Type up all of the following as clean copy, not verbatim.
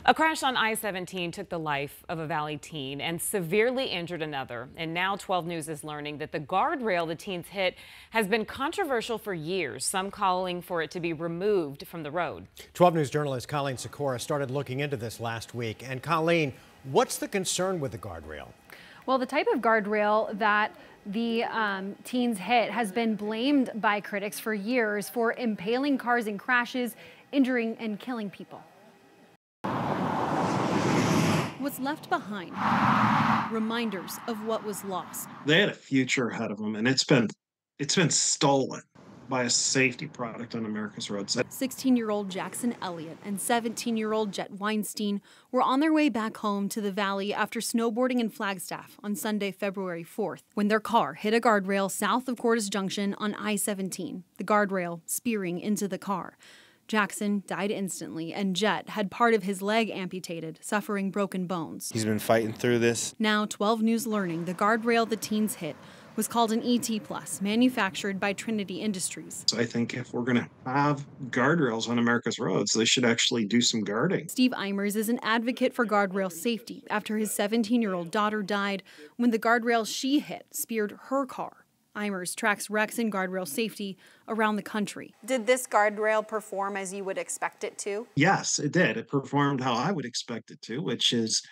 A crash on I-17 took the life of a Valley teen and severely injured another. And now 12 News is learning that the guardrail the teens hit has been controversial for years, some calling for it to be removed from the road. 12 News journalist Colleen Sikora started looking into this last week. And Colleen, what's the concern with the guardrail? Well, the type of guardrail that the teens hit has been blamed by critics for years for impaling cars in crashes, injuring and killing people. What's left behind, reminders of what was lost. They had a future ahead of them, and it's been stolen by a safety product on America's roads. 16-year-old Jackson Elliott and 17-year-old Jet Weinstein were on their way back home to the valley after snowboarding in Flagstaff on Sunday, February 4th, when their car hit a guardrail south of Cordes Junction on I-17, the guardrail spearing into the car. Jackson died instantly, and Jet had part of his leg amputated, suffering broken bones. He's been fighting through this. Now 12 News learning the guardrail the teens hit was called an ET+, manufactured by Trinity Industries. So I think if we're going to have guardrails on America's roads, they should actually do some guarding. Steve Eimers is an advocate for guardrail safety after his 17-year-old daughter died when the guardrail she hit speared her car. Eimers tracks wrecks in guardrail safety around the country. Did this guardrail perform as you would expect it to? Yes, it did. It performed how I would expect it to, which is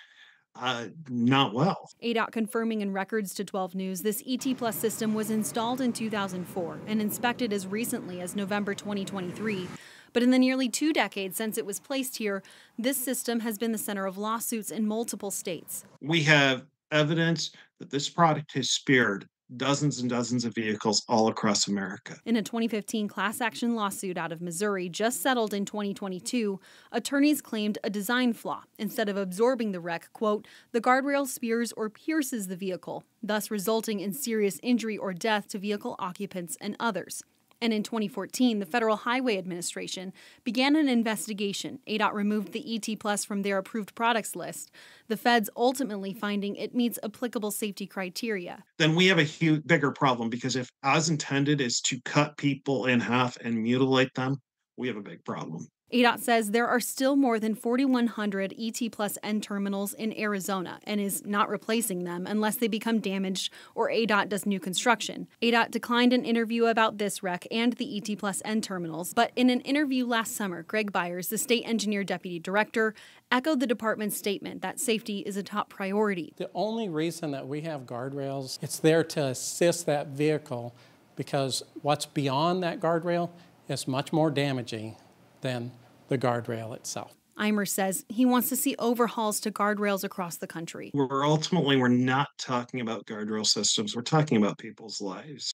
not well. ADOT confirming in records to 12 News this ET+ system was installed in 2004 and inspected as recently as November 2023. But in the nearly 2 decades since it was placed here, this system has been the center of lawsuits in multiple states. We have evidence that this product has speared dozens and dozens of vehicles all across America. In a 2015 class action lawsuit out of Missouri, just settled in 2022, attorneys claimed a design flaw. Instead of absorbing the wreck, quote, the guardrail spears or pierces the vehicle, thus resulting in serious injury or death to vehicle occupants and others. And in 2014, the Federal Highway Administration began an investigation. ADOT removed the ET+ from their approved products list, the feds ultimately finding it meets applicable safety criteria. Then we have a bigger problem, because if as intended is to cut people in half and mutilate them, we have a big problem. ADOT says there are still more than 4,100 ET+ end terminals in Arizona and is not replacing them unless they become damaged or ADOT does new construction. ADOT declined an interview about this wreck and the ET+ end terminals, but in an interview last summer, Greg Byers, the state engineer deputy director, echoed the department's statement that safety is a top priority. The only reason that we have guardrails, it's there to assist that vehicle, because what's beyond that guardrail is much more damaging than the guardrail itself. Eimers says he wants to see overhauls to guardrails across the country. We're not talking about guardrail systems. We're talking about people's lives.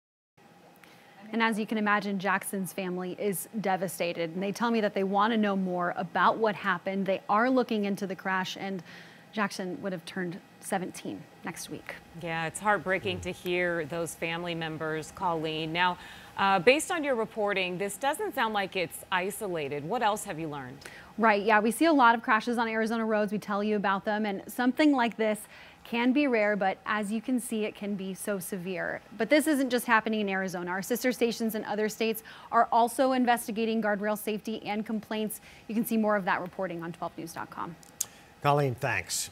And as you can imagine, Jackson's family is devastated. And they tell me that they want to know more about what happened. They are looking into the crash, and Jackson would have turned 17 next week. Yeah, it's heartbreaking to hear those family members, Colleen. Now, based on your reporting, this doesn't sound like it's isolated. What else have you learned? Right, yeah, we see a lot of crashes on Arizona roads. We tell you about them, and something like this can be rare, but as you can see, it can be so severe. But this isn't just happening in Arizona. Our sister stations in other states are also investigating guardrail safety and complaints. You can see more of that reporting on 12news.com. Colleen, thanks.